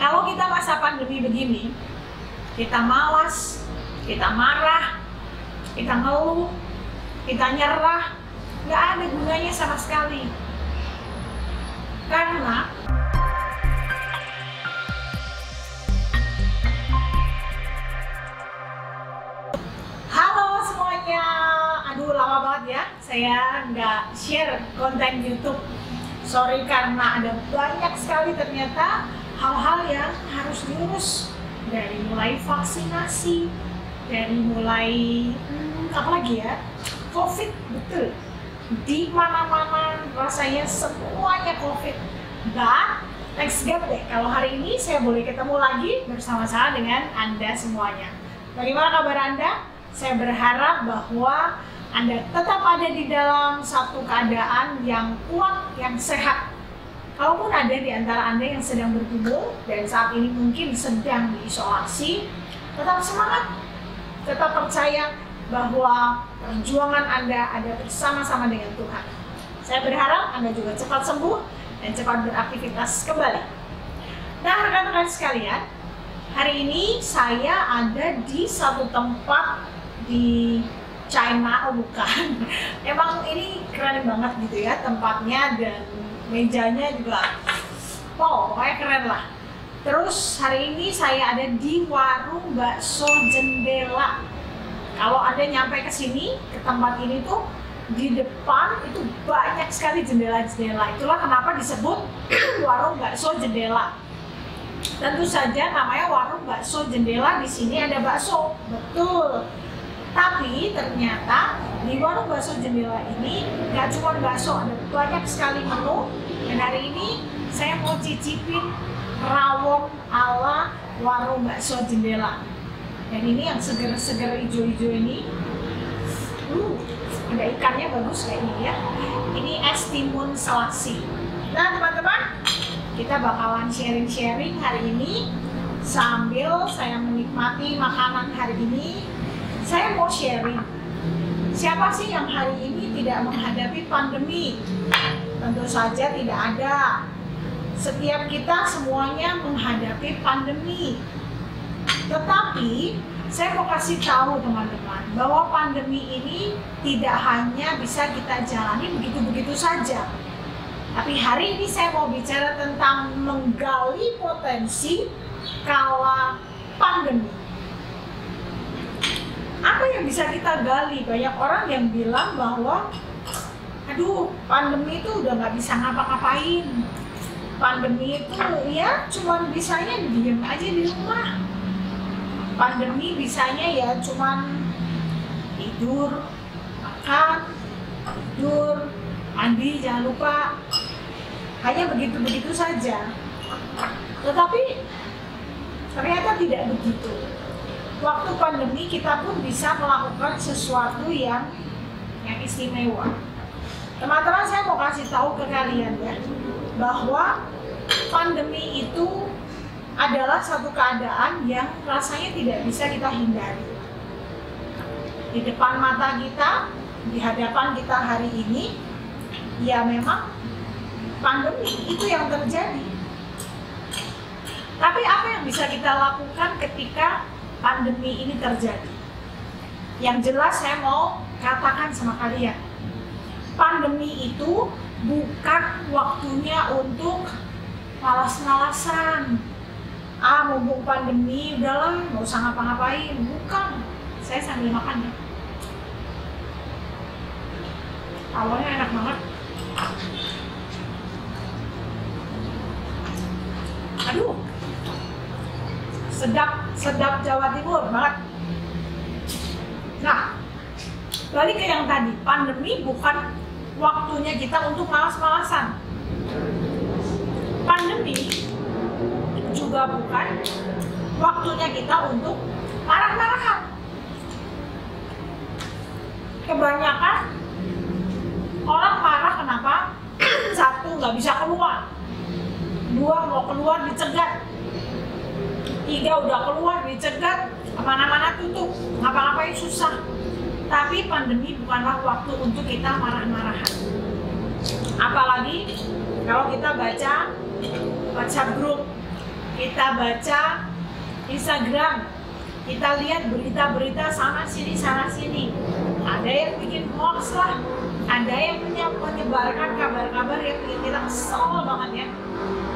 Kalau kita masa pandemi begini, kita malas, kita marah, kita ngeluh, kita nyerah, nggak ada gunanya sama sekali. Karena halo semuanya, aduh lama banget ya saya nggak share konten YouTube. Sorry karena ada banyak sekali ternyata hal-hal yang harus diurus, dari mulai vaksinasi, dari mulai apa lagi ya, COVID, betul. Di mana-mana rasanya semuanya COVID. Dan thanks God deh kalau hari ini saya boleh ketemu lagi bersama-sama dengan Anda semuanya. Bagaimana kabar Anda? Saya berharap bahwa Anda tetap ada di dalam satu keadaan yang kuat, yang sehat. Kalaupun ada di antara Anda yang sedang bergumul dan saat ini mungkin sedang diisolasi, tetap semangat, tetap percaya bahwa perjuangan Anda ada bersama-sama dengan Tuhan. Saya berharap Anda juga cepat sembuh dan cepat beraktivitas kembali. Nah, rekan-rekan sekalian, hari ini saya ada di satu tempat di China, oh bukan. Emang ini keren banget gitu ya tempatnya, dan mejanya juga wow, pokoknya keren lah. Terus hari ini saya ada di warung bakso jendela. Kalau Anda nyampe ke sini, ke tempat ini tuh, di depan itu banyak sekali jendela-jendela. Itulah kenapa disebut warung bakso jendela. Tentu saja namanya warung bakso jendela, di sini ada bakso, betul. Tapi ternyata di warung bakso jendela ini nggak cuma bakso, ada banyak sekali menu. Dan hari ini saya mau cicipin rawon ala warung bakso jendela. Dan ini yang seger-seger hijau-hijau ini, ada ikannya bagus kayak ini ya. Ini es timun selasi. Nah teman-teman, kita bakalan sharing-sharing hari ini sambil saya menikmati makanan hari ini. Saya mau sharing, siapa sih yang hari ini tidak menghadapi pandemi? Tentu saja tidak ada. Setiap kita semuanya menghadapi pandemi. Tetapi saya mau kasih tahu teman-teman bahwa pandemi ini tidak hanya bisa kita jalani begitu-begitu saja. Tapi hari ini saya mau bicara tentang menggali potensi kala pandemi. Apa yang bisa kita gali? Banyak orang yang bilang bahwa aduh, pandemi itu udah nggak bisa ngapa-ngapain. Pandemi itu ya cuman bisanya diem aja di rumah. Pandemi bisanya ya cuman tidur, makan, tidur, mandi, jangan lupa. Hanya begitu-begitu saja. Tetapi ternyata tidak begitu. Waktu pandemi kita pun bisa melakukan sesuatu yang istimewa. Teman-teman, saya mau kasih tahu ke kalian ya, bahwa pandemi itu adalah satu keadaan yang rasanya tidak bisa kita hindari. Di depan mata kita, di hadapan kita hari ini, ya memang pandemi itu yang terjadi. Tapi apa yang bisa kita lakukan ketika pandemi ini terjadi? Yang jelas saya mau katakan sama kalian, pandemi itu bukan waktunya untuk malas-malasan. Mumpung pandemi, udahlah nggak usah ngapa-ngapain. Bukan, saya sambil makan ya. Awalnya enak banget. Aduh, sedap Jawa Timur banget. Nah, balik ke yang tadi, pandemi bukan waktunya kita untuk malas-malasan. Pandemi juga bukan waktunya kita untuk marah-marahan. Kebanyakan orang marah kenapa? Satu, nggak bisa keluar. Dua, mau keluar dicegat. Tiga, udah keluar dicegat, kemana-mana tutup, ngapa-ngapain susah. Tapi pandemi bukanlah waktu untuk kita marah-marahan. Apalagi kalau kita baca WhatsApp grup, kita baca Instagram, kita lihat berita-berita sana sini. Ada yang bikin hoax lah, ada yang menyebarkan kabar-kabar yang bikin kita kesel banget ya.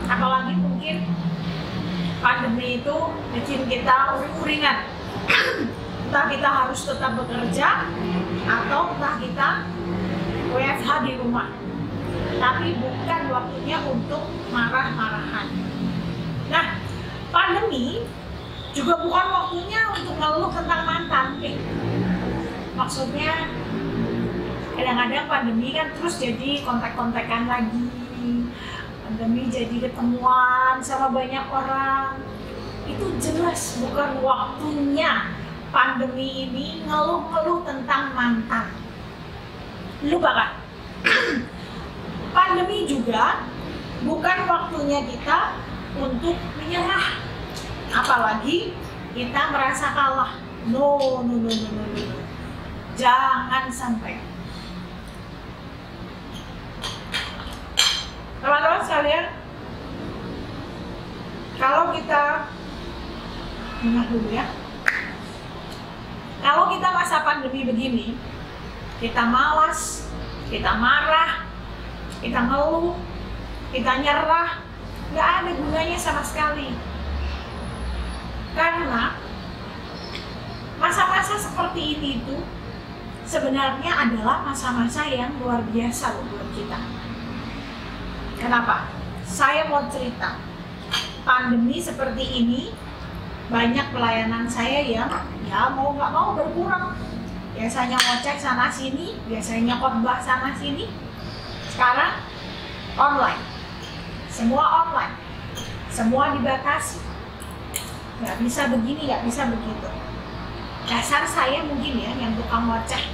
Apalagi mungkin pandemi itu bikin kita uring-uringan. Entah kita harus tetap bekerja atau entah kita WFH di rumah. Tapi bukan waktunya untuk marah-marahan. Nah, pandemi juga bukan waktunya untuk ngeluh tentang mantan. Maksudnya kadang-kadang pandemi kan terus jadi kontak-kontakan lagi. Pandemi jadi ketemuan sama banyak orang. Itu jelas bukan waktunya pandemi ini ngeluh-ngeluh tentang mantan. Lupa kan? Pandemi juga bukan waktunya kita untuk menyerah. Apalagi kita merasa kalah. No. Jangan sampai. Teman-teman sekalian, kalau kita ingat dulu ya, kalau kita masa pandemi begini, kita malas, kita marah, kita ngeluh, kita nyerah, nggak ada gunanya sama sekali. Karena masa-masa seperti ini itu sebenarnya adalah masa-masa yang luar biasa buat kita. Kenapa? Saya mau cerita. Pandemi seperti ini, banyak pelayanan saya yang ya mau nggak mau berkurang. Biasanya ngocek sana sini, biasanya khotbah sana sini. Sekarang online, semua online, semua dibatasi. Nggak bisa begini, nggak bisa begitu. Dasar saya mungkin ya yang tukang ngoceh.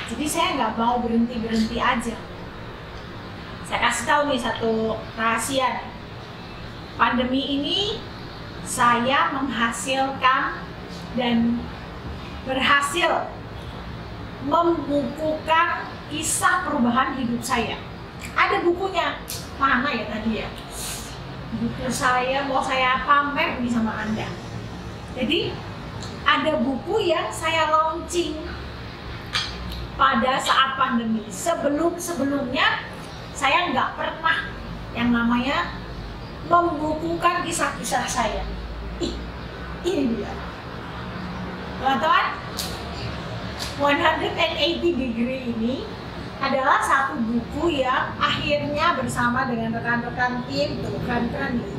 Jadi saya nggak mau berhenti aja. Saya kasih tahu nih satu rahasia. Pandemi ini saya menghasilkan dan berhasil membukukan kisah perubahan hidup saya. Ada bukunya, mana ya tadi ya? Buku saya mau saya pamer nih sama Anda. Jadi ada buku yang saya launching pada saat pandemi. Sebelumnya saya nggak pernah yang namanya membukukan kisah-kisah saya. Ini dia. Teman-teman, 180 Degree ini adalah satu buku yang akhirnya bersama dengan rekan-rekan tim, tuh keren-keren nih.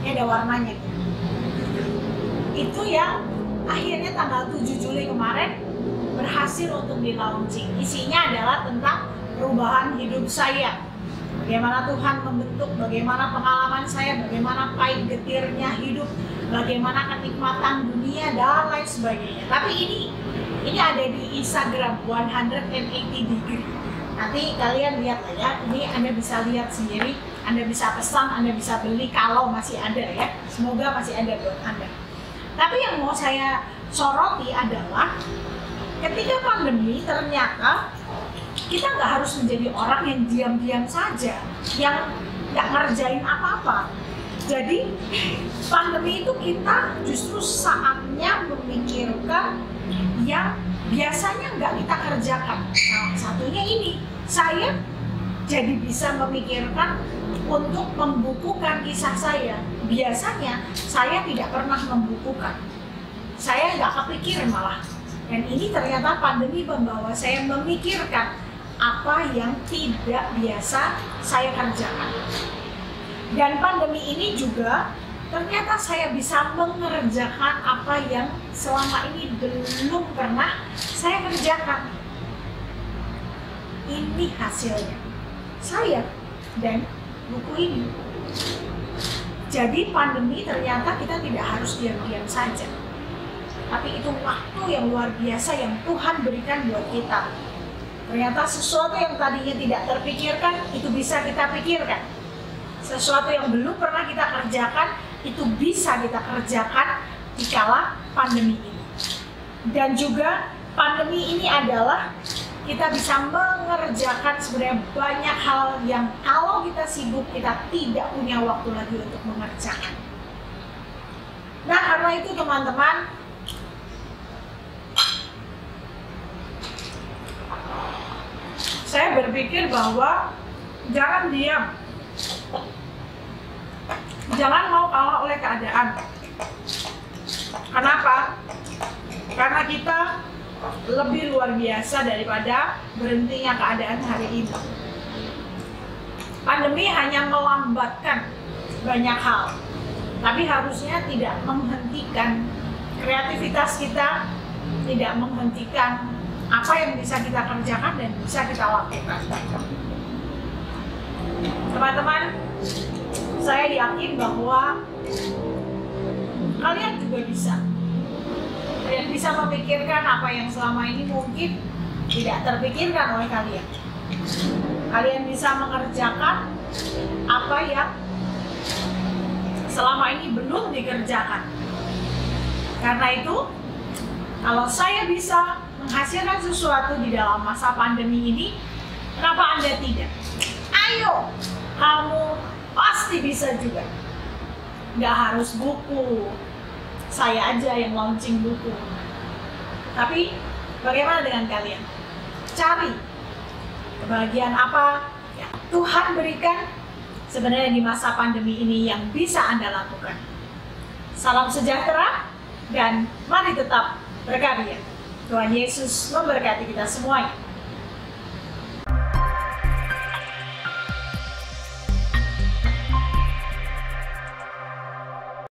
Ini ada warnanya. Itu yang akhirnya tanggal 7 Juli kemarin berhasil untuk di-launching. Isinya adalah tentang perubahan hidup saya. Bagaimana Tuhan membentuk, bagaimana pengalaman saya, bagaimana pahit getirnya hidup, bagaimana kenikmatan dunia, dan lain sebagainya. Tapi ini ada di Instagram 180 Degree. Nanti kalian lihat lah ya, ini Anda bisa lihat sendiri, Anda bisa pesan, Anda bisa beli kalau masih ada ya. Semoga masih ada buat Anda. Tapi yang mau saya soroti adalah ketika pandemi ternyata kita nggak harus menjadi orang yang diam-diam saja, yang nggak ngerjain apa-apa. Jadi pandemi itu kita justru saatnya memikirkan yang biasanya nggak kita kerjakan. Salah satunya ini, saya jadi bisa memikirkan untuk membukukan kisah saya. Biasanya saya tidak pernah membukukan. Saya nggak kepikir malah. Dan ini ternyata pandemi membawa saya memikirkan apa yang tidak biasa saya kerjakan. Dan pandemi ini juga ternyata saya bisa mengerjakan apa yang selama ini belum pernah saya kerjakan. Ini hasilnya saya dan buku ini. Jadi pandemi ternyata kita tidak harus diam-diam saja, tapi itu waktu yang luar biasa yang Tuhan berikan buat kita. Ternyata sesuatu yang tadinya tidak terpikirkan, itu bisa kita pikirkan. Sesuatu yang belum pernah kita kerjakan, itu bisa kita kerjakan di kala pandemi ini. Dan juga pandemi ini adalah kita bisa mengerjakan sebenarnya banyak hal yang kalau kita sibuk, kita tidak punya waktu lagi untuk mengerjakan. karena itu teman-teman, saya berpikir bahwa jangan diam, jangan mau kalah oleh keadaan. Kenapa? Karena kita lebih luar biasa daripada berhentinya keadaan hari ini. Pandemi hanya melambatkan banyak hal, tapi harusnya tidak menghentikan kreativitas kita, tidak menghentikan apa yang bisa kita kerjakan dan bisa kita lakukan. Teman-teman, saya yakin bahwa kalian juga bisa. Kalian bisa memikirkan apa yang selama ini mungkin tidak terpikirkan oleh kalian. Kalian bisa mengerjakan apa yang selama ini belum dikerjakan. Karena itu, kalau saya bisa menghasilkan sesuatu di dalam masa pandemi ini, kenapa Anda tidak? Ayo, kamu pasti bisa juga. Nggak harus buku, saya aja yang launching buku. Tapi bagaimana dengan kalian? Cari kebahagiaan apa yang Tuhan berikan sebenarnya di masa pandemi ini yang bisa Anda lakukan. Salam sejahtera dan mari tetap berkarya. Tuhan Yesus memberkati kita semuanya.